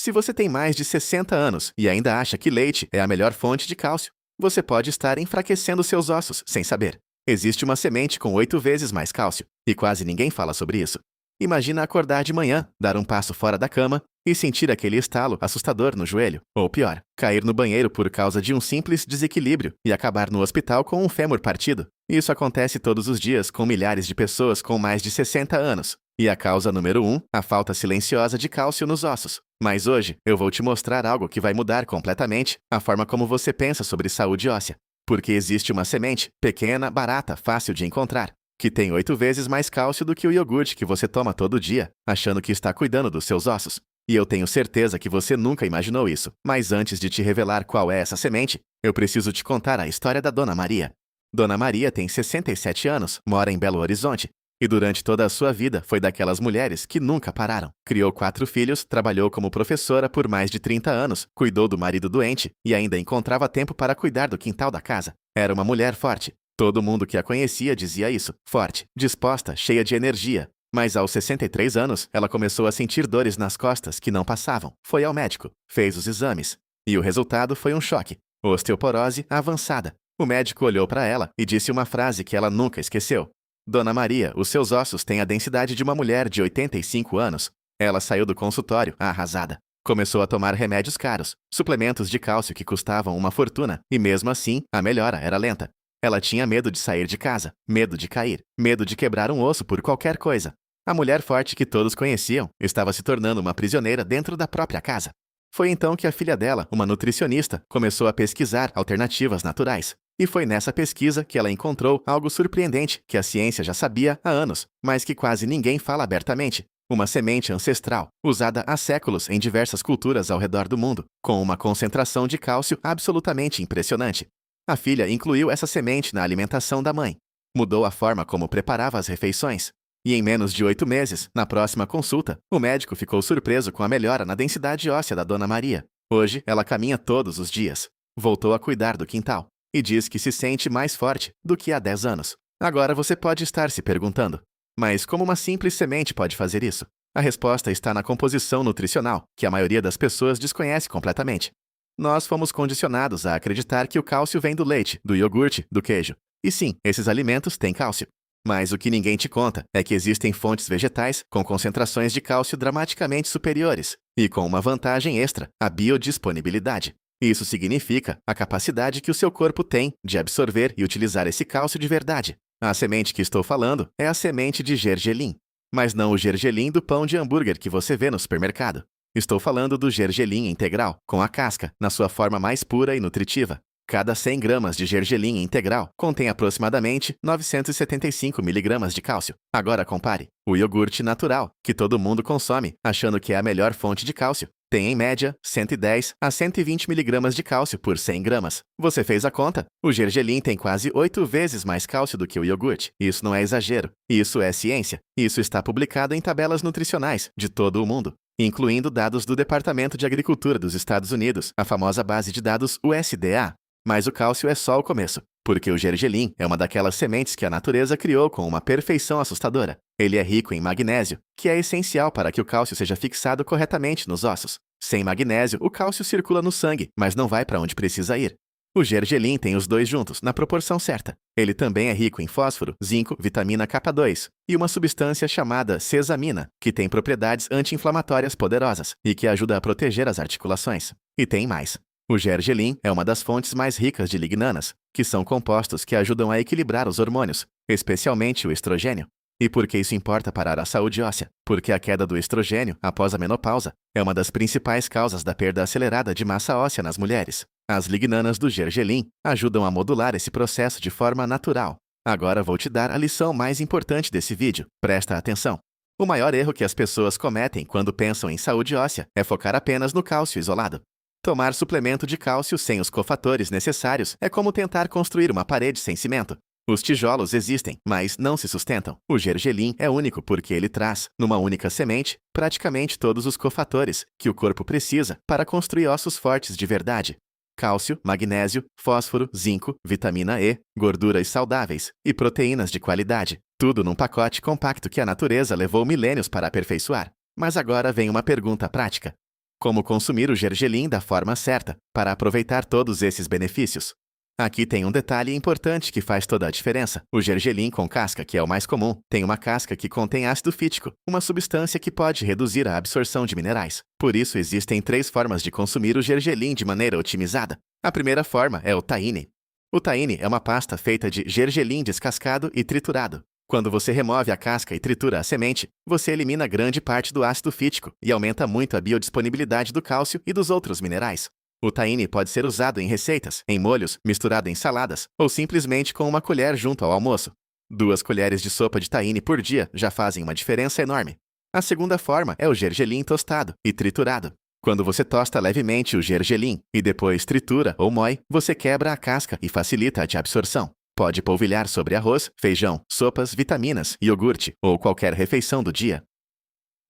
Se você tem mais de 60 anos e ainda acha que leite é a melhor fonte de cálcio, você pode estar enfraquecendo seus ossos sem saber. Existe uma semente com 8 vezes mais cálcio, e quase ninguém fala sobre isso. Imagina acordar de manhã, dar um passo fora da cama e sentir aquele estalo assustador no joelho. Ou pior, cair no banheiro por causa de um simples desequilíbrio e acabar no hospital com um fêmur partido. Isso acontece todos os dias com milhares de pessoas com mais de 60 anos. E a causa número 1, a falta silenciosa de cálcio nos ossos. Mas hoje eu vou te mostrar algo que vai mudar completamente a forma como você pensa sobre saúde óssea. Porque existe uma semente, pequena, barata, fácil de encontrar, que tem 8 vezes mais cálcio do que o iogurte que você toma todo dia, achando que está cuidando dos seus ossos. E eu tenho certeza que você nunca imaginou isso. Mas antes de te revelar qual é essa semente, eu preciso te contar a história da Dona Maria. Dona Maria tem 67 anos, mora em Belo Horizonte. E durante toda a sua vida foi daquelas mulheres que nunca pararam. Criou 4 filhos, trabalhou como professora por mais de 30 anos, cuidou do marido doente e ainda encontrava tempo para cuidar do quintal da casa. Era uma mulher forte. Todo mundo que a conhecia dizia isso. Forte, disposta, cheia de energia. Mas aos 63 anos, ela começou a sentir dores nas costas que não passavam. Foi ao médico, fez os exames. E o resultado foi um choque. Osteoporose avançada. O médico olhou para ela e disse uma frase que ela nunca esqueceu. Dona Maria, os seus ossos têm a densidade de uma mulher de 85 anos. Ela saiu do consultório arrasada. Começou a tomar remédios caros, suplementos de cálcio que custavam uma fortuna, e mesmo assim, a melhora era lenta. Ela tinha medo de sair de casa, medo de cair, medo de quebrar um osso por qualquer coisa. A mulher forte que todos conheciam estava se tornando uma prisioneira dentro da própria casa. Foi então que a filha dela, uma nutricionista, começou a pesquisar alternativas naturais. E foi nessa pesquisa que ela encontrou algo surpreendente que a ciência já sabia há anos, mas que quase ninguém fala abertamente. Uma semente ancestral, usada há séculos em diversas culturas ao redor do mundo, com uma concentração de cálcio absolutamente impressionante. A filha incluiu essa semente na alimentação da mãe. Mudou a forma como preparava as refeições. E em menos de 8 meses, na próxima consulta, o médico ficou surpreso com a melhora na densidade óssea da Dona Maria. Hoje, ela caminha todos os dias. Voltou a cuidar do quintal. E diz que se sente mais forte do que há 10 anos. Agora você pode estar se perguntando, mas como uma simples semente pode fazer isso? A resposta está na composição nutricional, que a maioria das pessoas desconhece completamente. Nós fomos condicionados a acreditar que o cálcio vem do leite, do iogurte, do queijo. E sim, esses alimentos têm cálcio. Mas o que ninguém te conta é que existem fontes vegetais com concentrações de cálcio dramaticamente superiores e com uma vantagem extra, a biodisponibilidade. Isso significa a capacidade que o seu corpo tem de absorver e utilizar esse cálcio de verdade. A semente que estou falando é a semente de gergelim. Mas não o gergelim do pão de hambúrguer que você vê no supermercado. Estou falando do gergelim integral, com a casca, na sua forma mais pura e nutritiva. Cada 100 gramas de gergelim integral contém aproximadamente 975 miligramas de cálcio. Agora compare. O iogurte natural, que todo mundo consome, achando que é a melhor fonte de cálcio, tem em média 110 a 120 miligramas de cálcio por 100 gramas. Você fez a conta? O gergelim tem quase 8 vezes mais cálcio do que o iogurte. Isso não é exagero. Isso é ciência. Isso está publicado em tabelas nutricionais de todo o mundo, incluindo dados do Departamento de Agricultura dos Estados Unidos, a famosa base de dados USDA. Mas o cálcio é só o começo, porque o gergelim é uma daquelas sementes que a natureza criou com uma perfeição assustadora. Ele é rico em magnésio, que é essencial para que o cálcio seja fixado corretamente nos ossos. Sem magnésio, o cálcio circula no sangue, mas não vai para onde precisa ir. O gergelim tem os dois juntos, na proporção certa. Ele também é rico em fósforo, zinco, vitamina K2 e uma substância chamada sesamina, que tem propriedades anti-inflamatórias poderosas e que ajuda a proteger as articulações. E tem mais. O gergelim é uma das fontes mais ricas de lignanas, que são compostos que ajudam a equilibrar os hormônios, especialmente o estrogênio. E por que isso importa para a saúde óssea? Porque a queda do estrogênio após a menopausa é uma das principais causas da perda acelerada de massa óssea nas mulheres. As lignanas do gergelim ajudam a modular esse processo de forma natural. Agora vou te dar a lição mais importante desse vídeo. Presta atenção. O maior erro que as pessoas cometem quando pensam em saúde óssea é focar apenas no cálcio isolado. Tomar suplemento de cálcio sem os cofatores necessários é como tentar construir uma parede sem cimento. Os tijolos existem, mas não se sustentam. O gergelim é único porque ele traz, numa única semente, praticamente todos os cofatores que o corpo precisa para construir ossos fortes de verdade. Cálcio, magnésio, fósforo, zinco, vitamina E, gorduras saudáveis e proteínas de qualidade. Tudo num pacote compacto que a natureza levou milênios para aperfeiçoar. Mas agora vem uma pergunta prática. Como consumir o gergelim da forma certa, para aproveitar todos esses benefícios. Aqui tem um detalhe importante que faz toda a diferença. O gergelim com casca, que é o mais comum, tem uma casca que contém ácido fítico, uma substância que pode reduzir a absorção de minerais. Por isso, existem 3 formas de consumir o gergelim de maneira otimizada. A primeira forma é o tahine. O tahine é uma pasta feita de gergelim descascado e triturado. Quando você remove a casca e tritura a semente, você elimina grande parte do ácido fítico e aumenta muito a biodisponibilidade do cálcio e dos outros minerais. O tahine pode ser usado em receitas, em molhos, misturado em saladas, ou simplesmente com uma colher junto ao almoço. 2 colheres de sopa de tahine por dia já fazem uma diferença enorme. A segunda forma é o gergelim tostado e triturado. Quando você tosta levemente o gergelim e depois tritura ou moe, você quebra a casca e facilita a absorção. Pode polvilhar sobre arroz, feijão, sopas, vitaminas, iogurte ou qualquer refeição do dia.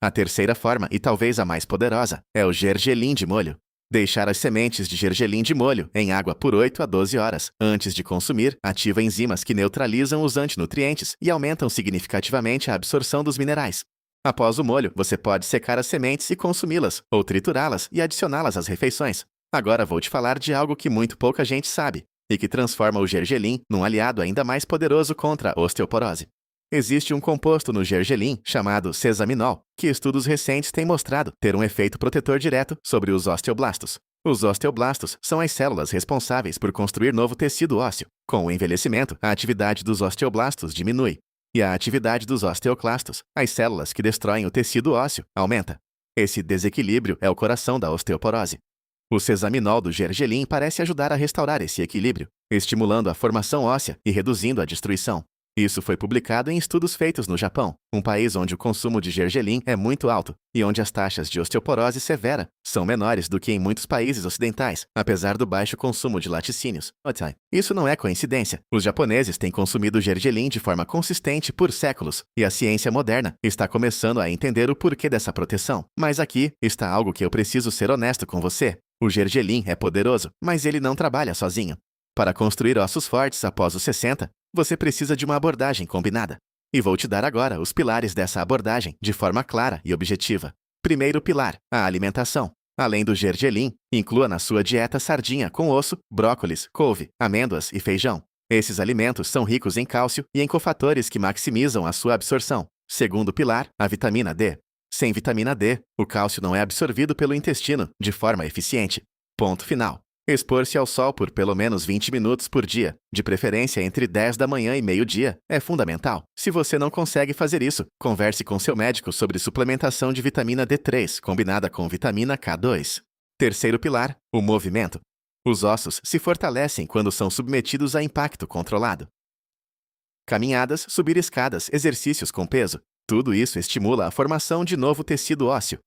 A terceira forma, e talvez a mais poderosa, é o gergelim de molho. Deixar as sementes de gergelim de molho em água por 8 a 12 horas antes de consumir ativa enzimas que neutralizam os antinutrientes e aumentam significativamente a absorção dos minerais. Após o molho, você pode secar as sementes e consumi-las, ou triturá-las e adicioná-las às refeições. Agora vou te falar de algo que muito pouca gente sabe, e que transforma o gergelim num aliado ainda mais poderoso contra a osteoporose. Existe um composto no gergelim chamado sesaminol, que estudos recentes têm mostrado ter um efeito protetor direto sobre os osteoblastos. Os osteoblastos são as células responsáveis por construir novo tecido ósseo. Com o envelhecimento, a atividade dos osteoblastos diminui, e a atividade dos osteoclastos, as células que destroem o tecido ósseo, aumenta. Esse desequilíbrio é o coração da osteoporose. O sesaminol do gergelim parece ajudar a restaurar esse equilíbrio, estimulando a formação óssea e reduzindo a destruição. Isso foi publicado em estudos feitos no Japão, um país onde o consumo de gergelim é muito alto e onde as taxas de osteoporose severa são menores do que em muitos países ocidentais, apesar do baixo consumo de laticínios. Isso não é coincidência. Os japoneses têm consumido gergelim de forma consistente por séculos, e a ciência moderna está começando a entender o porquê dessa proteção. Mas aqui está algo que eu preciso ser honesto com você. O gergelim é poderoso, mas ele não trabalha sozinho. Para construir ossos fortes após os 60, você precisa de uma abordagem combinada. E vou te dar agora os pilares dessa abordagem de forma clara e objetiva. Primeiro pilar, a alimentação. Além do gergelim, inclua na sua dieta sardinha com osso, brócolis, couve, amêndoas e feijão. Esses alimentos são ricos em cálcio e em cofatores que maximizam a sua absorção. Segundo pilar, a vitamina D. Sem vitamina D, o cálcio não é absorvido pelo intestino de forma eficiente. Ponto final. Expor-se ao sol por pelo menos 20 minutos por dia, de preferência entre 10 da manhã e meio-dia, é fundamental. Se você não consegue fazer isso, converse com seu médico sobre suplementação de vitamina D3 combinada com vitamina K2. Terceiro pilar, o movimento. Os ossos se fortalecem quando são submetidos a impacto controlado. Caminhadas, subir escadas, exercícios com peso, tudo isso estimula a formação de novo tecido ósseo.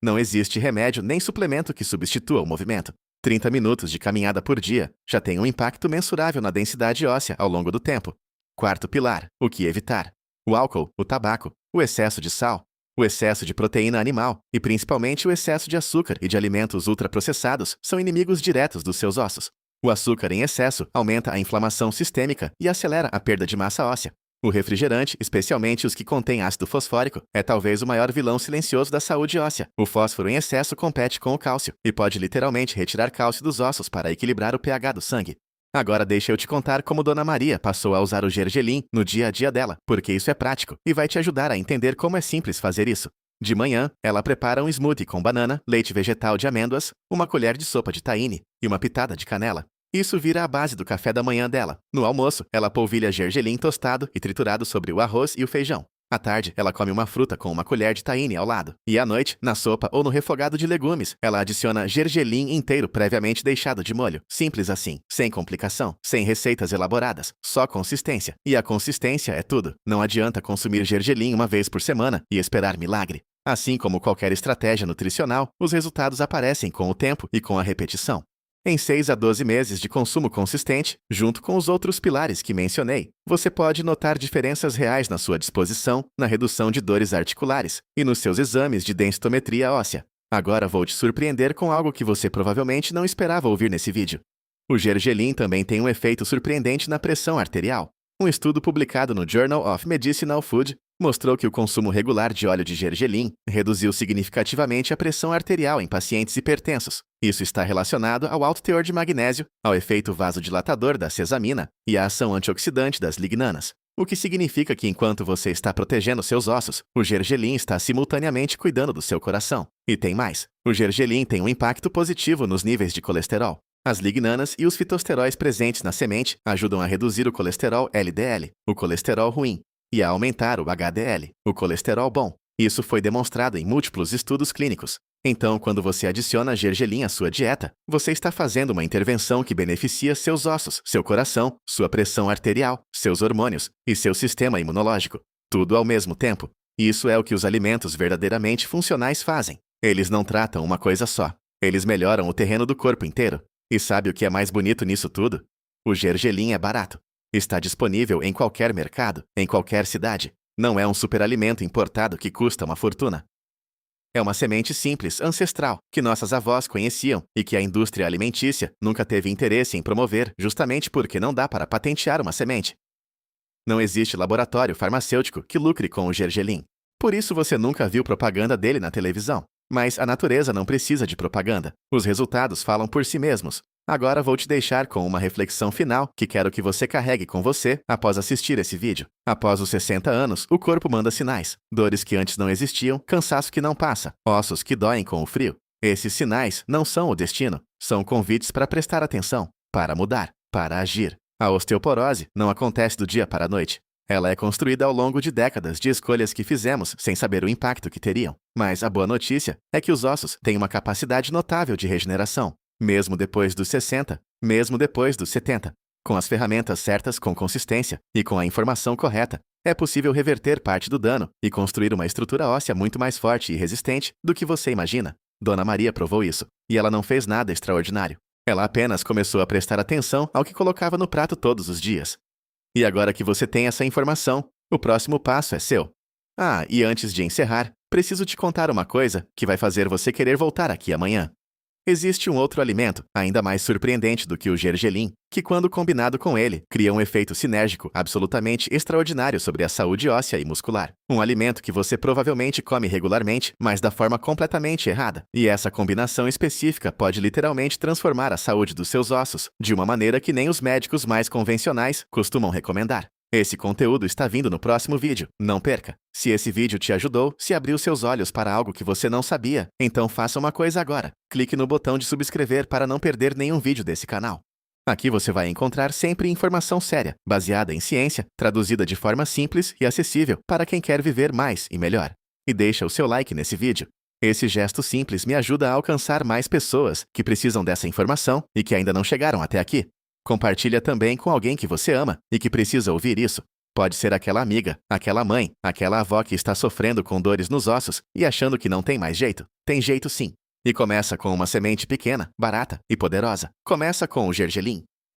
Não existe remédio nem suplemento que substitua o movimento. 30 minutos de caminhada por dia já tem um impacto mensurável na densidade óssea ao longo do tempo. Quarto pilar, o que evitar? O álcool, o tabaco, o excesso de sal, o excesso de proteína animal e principalmente o excesso de açúcar e de alimentos ultraprocessados são inimigos diretos dos seus ossos. O açúcar em excesso aumenta a inflamação sistêmica e acelera a perda de massa óssea. O refrigerante, especialmente os que contêm ácido fosfórico, é talvez o maior vilão silencioso da saúde óssea. O fósforo em excesso compete com o cálcio e pode literalmente retirar cálcio dos ossos para equilibrar o pH do sangue. Agora deixa eu te contar como Dona Maria passou a usar o gergelim no dia a dia dela, porque isso é prático e vai te ajudar a entender como é simples fazer isso. De manhã, ela prepara um smoothie com banana, leite vegetal de amêndoas, uma colher de sopa de tahine e uma pitada de canela. Isso vira a base do café da manhã dela. No almoço, ela polvilha gergelim tostado e triturado sobre o arroz e o feijão. À tarde, ela come uma fruta com uma colher de tahine ao lado. E à noite, na sopa ou no refogado de legumes, ela adiciona gergelim inteiro previamente deixado de molho. Simples assim, sem complicação, sem receitas elaboradas, só consistência. E a consistência é tudo. Não adianta consumir gergelim uma vez por semana e esperar milagre. Assim como qualquer estratégia nutricional, os resultados aparecem com o tempo e com a repetição. Em 6 a 12 meses de consumo consistente, junto com os outros pilares que mencionei, você pode notar diferenças reais na sua disposição, na redução de dores articulares e nos seus exames de densitometria óssea. Agora vou te surpreender com algo que você provavelmente não esperava ouvir nesse vídeo. O gergelim também tem um efeito surpreendente na pressão arterial. Um estudo publicado no Journal of Medicinal Food Mostrou que o consumo regular de óleo de gergelim reduziu significativamente a pressão arterial em pacientes hipertensos. Isso está relacionado ao alto teor de magnésio, ao efeito vasodilatador da cesamina e à ação antioxidante das lignanas. O que significa que enquanto você está protegendo seus ossos, o gergelim está simultaneamente cuidando do seu coração. E tem mais. O gergelim tem um impacto positivo nos níveis de colesterol. As lignanas e os fitosteróis presentes na semente ajudam a reduzir o colesterol LDL, o colesterol ruim, e a aumentar o HDL, o colesterol bom. Isso foi demonstrado em múltiplos estudos clínicos. Então, quando você adiciona gergelim à sua dieta, você está fazendo uma intervenção que beneficia seus ossos, seu coração, sua pressão arterial, seus hormônios e seu sistema imunológico. Tudo ao mesmo tempo. Isso é o que os alimentos verdadeiramente funcionais fazem. Eles não tratam uma coisa só. Eles melhoram o terreno do corpo inteiro. E sabe o que é mais bonito nisso tudo? O gergelim é barato. Está disponível em qualquer mercado, em qualquer cidade. Não é um superalimento importado que custa uma fortuna. É uma semente simples, ancestral, que nossas avós conheciam e que a indústria alimentícia nunca teve interesse em promover, justamente porque não dá para patentear uma semente. Não existe laboratório farmacêutico que lucre com o gergelim. Por isso você nunca viu propaganda dele na televisão. Mas a natureza não precisa de propaganda. Os resultados falam por si mesmos. Agora vou te deixar com uma reflexão final que quero que você carregue com você após assistir esse vídeo. Após os 60 anos, o corpo manda sinais. Dores que antes não existiam, cansaço que não passa, ossos que doem com o frio. Esses sinais não são o destino, são convites para prestar atenção, para mudar, para agir. A osteoporose não acontece do dia para a noite. Ela é construída ao longo de décadas de escolhas que fizemos sem saber o impacto que teriam. Mas a boa notícia é que os ossos têm uma capacidade notável de regeneração. Mesmo depois dos 60, mesmo depois dos 70. Com as ferramentas certas, com consistência e com a informação correta, é possível reverter parte do dano e construir uma estrutura óssea muito mais forte e resistente do que você imagina. Dona Maria provou isso, e ela não fez nada extraordinário. Ela apenas começou a prestar atenção ao que colocava no prato todos os dias. E agora que você tem essa informação, o próximo passo é seu. Ah, e antes de encerrar, preciso te contar uma coisa que vai fazer você querer voltar aqui amanhã. Existe um outro alimento, ainda mais surpreendente do que o gergelim, que quando combinado com ele, cria um efeito sinérgico absolutamente extraordinário sobre a saúde óssea e muscular. Um alimento que você provavelmente come regularmente, mas da forma completamente errada. E essa combinação específica pode literalmente transformar a saúde dos seus ossos, de uma maneira que nem os médicos mais convencionais costumam recomendar. Esse conteúdo está vindo no próximo vídeo, não perca! Se esse vídeo te ajudou, se abriu seus olhos para algo que você não sabia, então faça uma coisa agora. Clique no botão de subscrever para não perder nenhum vídeo desse canal. Aqui você vai encontrar sempre informação séria, baseada em ciência, traduzida de forma simples e acessível para quem quer viver mais e melhor. E deixa o seu like nesse vídeo. Esse gesto simples me ajuda a alcançar mais pessoas que precisam dessa informação e que ainda não chegaram até aqui. Compartilha também com alguém que você ama e que precisa ouvir isso. Pode ser aquela amiga, aquela mãe, aquela avó que está sofrendo com dores nos ossos e achando que não tem mais jeito. Tem jeito sim. E começa com uma semente pequena, barata e poderosa. Começa com o gergelim.